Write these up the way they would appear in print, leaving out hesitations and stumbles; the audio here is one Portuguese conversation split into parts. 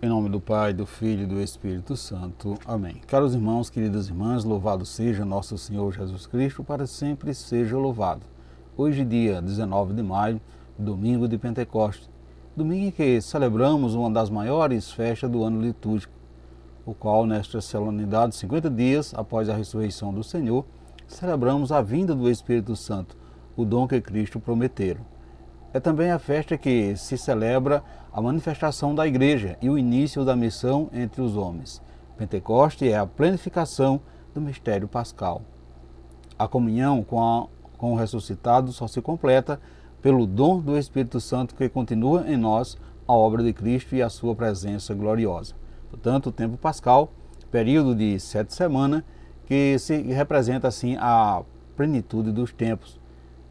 Em nome do Pai, do Filho e do Espírito Santo. Amém. Caros irmãos, queridas irmãs, louvado seja nosso Senhor Jesus Cristo, para sempre seja louvado. Hoje, dia 19 de maio, domingo de Pentecostes, domingo em que celebramos uma das maiores festas do ano litúrgico, o qual, nesta solenidade, 50 dias após a ressurreição do Senhor, celebramos a vinda do Espírito Santo, o dom que Cristo prometeu. É também a festa que se celebra a manifestação da Igreja e o início da missão entre os homens. Pentecoste é a plenificação do mistério pascal. A comunhão com o ressuscitado só se completa pelo dom do Espírito Santo que continua em nós a obra de Cristo e a sua presença gloriosa. Portanto, o tempo pascal, período de 7 semanas, que se representa assim a plenitude dos tempos,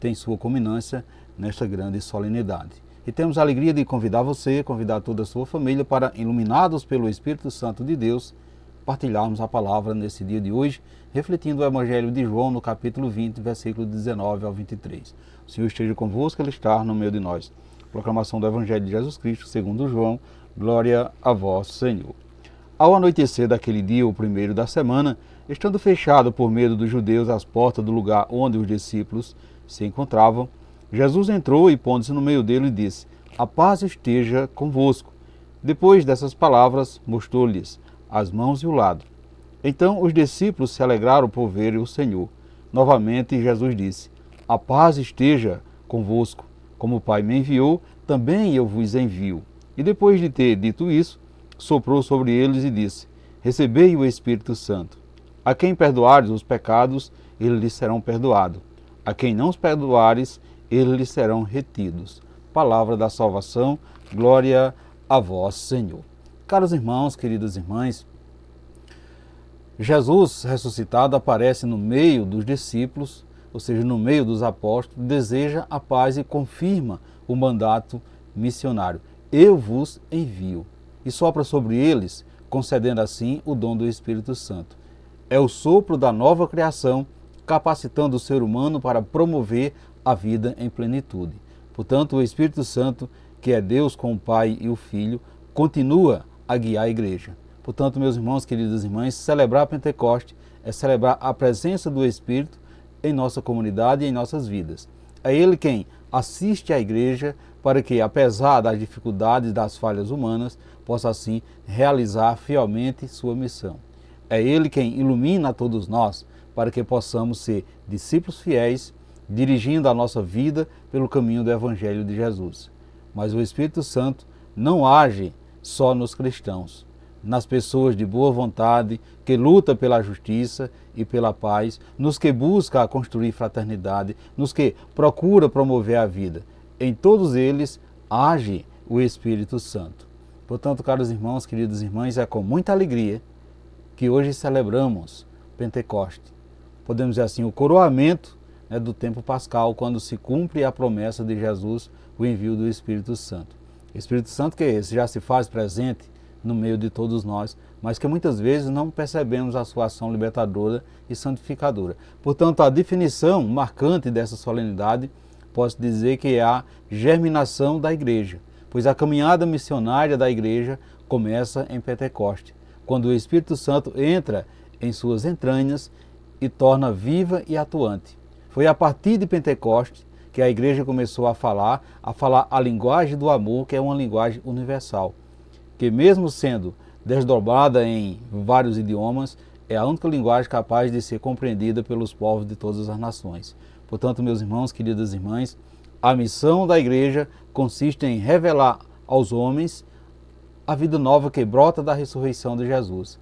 tem sua culminância nesta grande solenidade. E temos a alegria de convidar toda a sua família para, iluminados pelo Espírito Santo de Deus, partilharmos a palavra nesse dia de hoje, refletindo o Evangelho de João no capítulo 20, versículo 19 ao 23. O Senhor esteja convosco, Ele está no meio de nós. Proclamação do Evangelho de Jesus Cristo, segundo João, glória a vós, Senhor. Ao anoitecer daquele dia, o primeiro da semana, estando fechado por medo dos judeus as portas do lugar onde os discípulos se encontravam, Jesus entrou e, pondo-se no meio dele, disse: "A paz esteja convosco." Depois dessas palavras, mostrou-lhes as mãos e o lado. Então os discípulos se alegraram por verem o Senhor. Novamente Jesus disse: "A paz esteja convosco. Como o Pai me enviou, também eu vos envio." E depois de ter dito isso, soprou sobre eles e disse: "Recebei o Espírito Santo. A quem perdoares os pecados, eles lhes serão perdoados. A quem não os perdoares, eles lhes serão retidos." Palavra da salvação, glória a vós, Senhor. Caros irmãos, queridas irmãs, Jesus ressuscitado aparece no meio dos discípulos, ou seja, no meio dos apóstolos, deseja a paz e confirma o mandato missionário. Eu vos envio. E sopra sobre eles, concedendo assim o dom do Espírito Santo. É o sopro da nova criação, capacitando o ser humano para promover a vida em plenitude. Portanto, o Espírito Santo, que é Deus com o Pai e o Filho, continua a guiar a igreja. Portanto, meus irmãos, queridas irmãs, celebrar Pentecoste é celebrar a presença do Espírito em nossa comunidade e em nossas vidas. É Ele quem assiste à igreja para que, apesar das dificuldades e das falhas humanas, possa assim realizar fielmente sua missão. É Ele quem ilumina a todos nós para que possamos ser discípulos fiéis, dirigindo a nossa vida pelo caminho do Evangelho de Jesus. Mas o Espírito Santo não age só nos cristãos, nas pessoas de boa vontade, que lutam pela justiça e pela paz, nos que buscam construir fraternidade, nos que procuram promover a vida. Em todos eles age o Espírito Santo. Portanto, caros irmãos, queridas irmãs, é com muita alegria que hoje celebramos Pentecoste. Podemos dizer assim, o coroamento do tempo pascal, quando se cumpre a promessa de Jesus, o envio do Espírito Santo. O Espírito Santo que esse já se faz presente no meio de todos nós, mas que muitas vezes não percebemos a sua ação libertadora e santificadora. Portanto, a definição marcante dessa solenidade, posso dizer que é a germinação da igreja, pois a caminhada missionária da igreja começa em Pentecoste, quando o Espírito Santo entra em suas entranhas e torna viva e atuante. Foi a partir de Pentecoste que a igreja começou a falar a linguagem do amor, que é uma linguagem universal, que mesmo sendo desdobrada em vários idiomas, é a única linguagem capaz de ser compreendida pelos povos de todas as nações. Portanto, meus irmãos, queridas irmãs, a missão da igreja consiste em revelar aos homens a vida nova que brota da ressurreição de Jesus.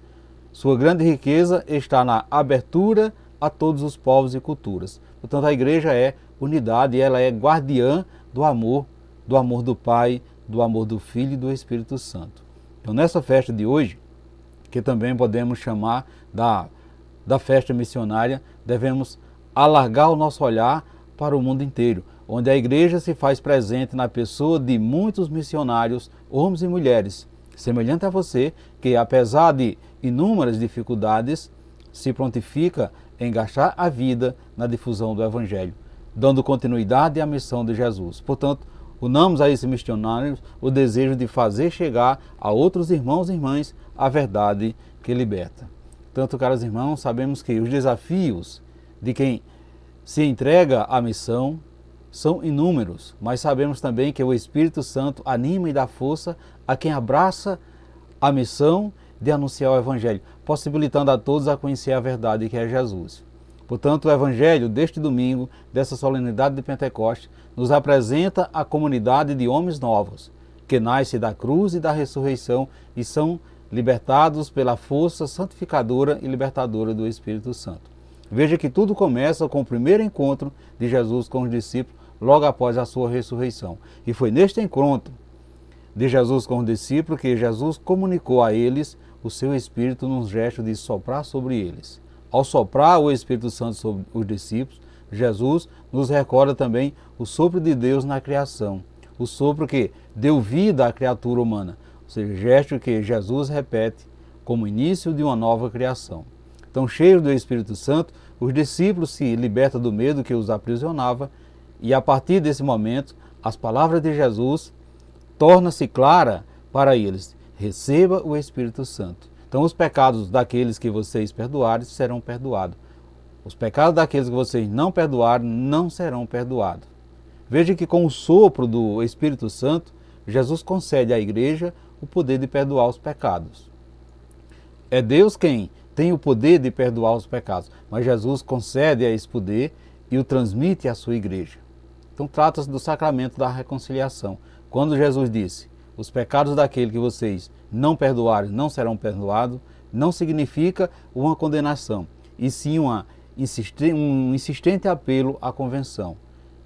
Sua grande riqueza está na abertura a todos os povos e culturas. Portanto, a igreja é unidade e ela é guardiã do amor do Pai, do amor do Filho e do Espírito Santo. Então, nessa festa de hoje, que também podemos chamar da festa missionária, devemos alargar o nosso olhar para o mundo inteiro, onde a igreja se faz presente na pessoa de muitos missionários, homens e mulheres, semelhante a você, que apesar de inúmeras dificuldades, se prontifica em gastar a vida na difusão do Evangelho, dando continuidade à missão de Jesus. Portanto, Unamos a esses missionários o desejo de fazer chegar a outros irmãos e irmãs a verdade que liberta. Tanto, caros irmãos, sabemos que os desafios de quem se entrega à missão são inúmeros, mas sabemos também que o Espírito Santo anima e dá força a quem abraça a missão de anunciar o Evangelho, possibilitando a todos a conhecer a verdade que é Jesus. Portanto, o Evangelho deste domingo, dessa solenidade de Pentecostes, nos apresenta a comunidade de homens novos, que nasce da cruz e da ressurreição e são libertados pela força santificadora e libertadora do Espírito Santo. Veja que tudo começa com o primeiro encontro de Jesus com os discípulos, logo após a sua ressurreição. E foi neste encontro de Jesus com os discípulos que Jesus comunicou a eles o seu Espírito num gesto de soprar sobre eles. Ao soprar o Espírito Santo sobre os discípulos, Jesus nos recorda também o sopro de Deus na criação, o sopro que deu vida à criatura humana, ou seja, gesto que Jesus repete como início de uma nova criação. Então, cheios do Espírito Santo, os discípulos se libertam do medo que os aprisionava e, a partir desse momento, as palavras de Jesus tornam-se claras para eles: receba o Espírito Santo. Então, os pecados daqueles que vocês perdoarem serão perdoados. Os pecados daqueles que vocês não perdoarem não serão perdoados. Veja que com o sopro do Espírito Santo, Jesus concede à igreja o poder de perdoar os pecados. É Deus quem tem o poder de perdoar os pecados, mas Jesus concede a esse poder e o transmite à sua igreja. Então trata-se do sacramento da reconciliação. Quando Jesus disse: os pecados daquele que vocês não perdoarem não serão perdoados, não significa uma condenação, e sim um insistente apelo à conversão.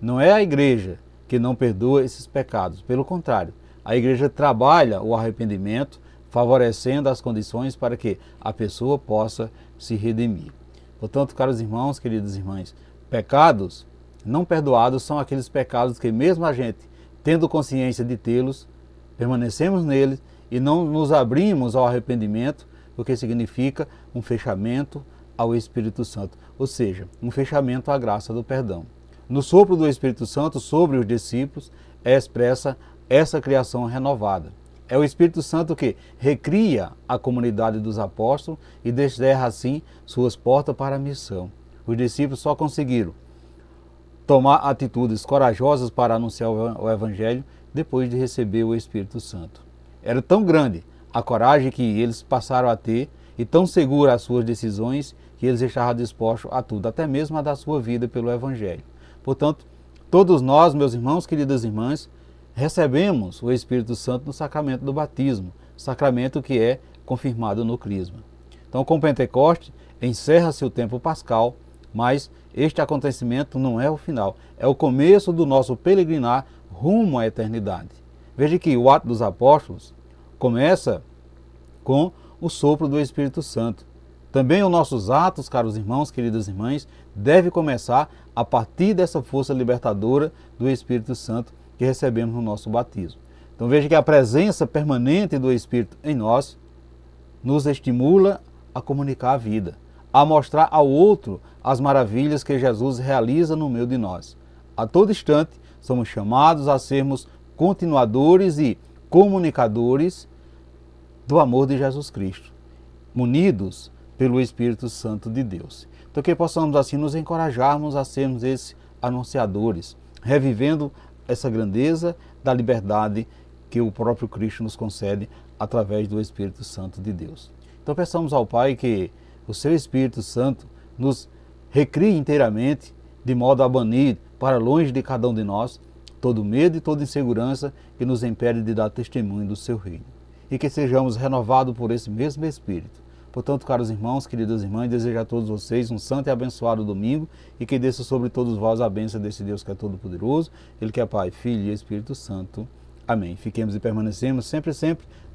Não é a igreja que não perdoa esses pecados, pelo contrário, a igreja trabalha o arrependimento, favorecendo as condições para que a pessoa possa se redimir. Portanto, caros irmãos, queridas irmãs, pecados não perdoados são aqueles pecados que, mesmo a gente tendo consciência de tê-los, permanecemos neles e não nos abrimos ao arrependimento, o que significa um fechamento ao Espírito Santo, ou seja, um fechamento à graça do perdão. No sopro do Espírito Santo sobre os discípulos é expressa essa criação renovada. É o Espírito Santo que recria a comunidade dos apóstolos e descerra assim suas portas para a missão. Os discípulos só conseguiram tomar atitudes corajosas para anunciar o Evangelho depois de receber o Espírito Santo. Era tão grande a coragem que eles passaram a ter e tão seguras as suas decisões que eles estavam dispostos a tudo, até mesmo a dar sua vida pelo Evangelho. Portanto, todos nós, meus irmãos, queridas irmãs, recebemos o Espírito Santo no sacramento do batismo, sacramento que é confirmado no Crisma. Então, com Pentecostes, encerra-se o tempo pascal, mas este acontecimento não é o final, é o começo do nosso peregrinar rumo à eternidade. Veja que o ato dos apóstolos começa com o sopro do Espírito Santo. Também os nossos atos, caros irmãos, queridas irmãs, devem começar a partir dessa força libertadora do Espírito Santo que recebemos no nosso batismo. Então veja que a presença permanente do Espírito em nós nos estimula a comunicar a vida, a mostrar ao outro as maravilhas que Jesus realiza no meio de nós. A todo instante somos chamados a sermos continuadores e comunicadores do amor de Jesus Cristo, munidos pelo Espírito Santo de Deus. Então que possamos assim nos encorajarmos a sermos esses anunciadores, revivendo essa grandeza da liberdade que o próprio Cristo nos concede através do Espírito Santo de Deus. Então peçamos ao Pai que o seu Espírito Santo nos recrie inteiramente, de modo a banir para longe de cada um de nós todo medo e toda insegurança que nos impede de dar testemunho do seu reino. E que sejamos renovados por esse mesmo Espírito. Portanto, caros irmãos, queridas irmãs, desejo a todos vocês um santo e abençoado domingo e que desça sobre todos vós a bênção desse Deus que é todo-poderoso, Ele que é Pai, Filho e Espírito Santo. Amém. Fiquemos e permanecemos sempre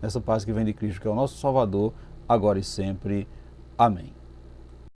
nessa paz que vem de Cristo, que é o nosso Salvador, agora e sempre. Amém.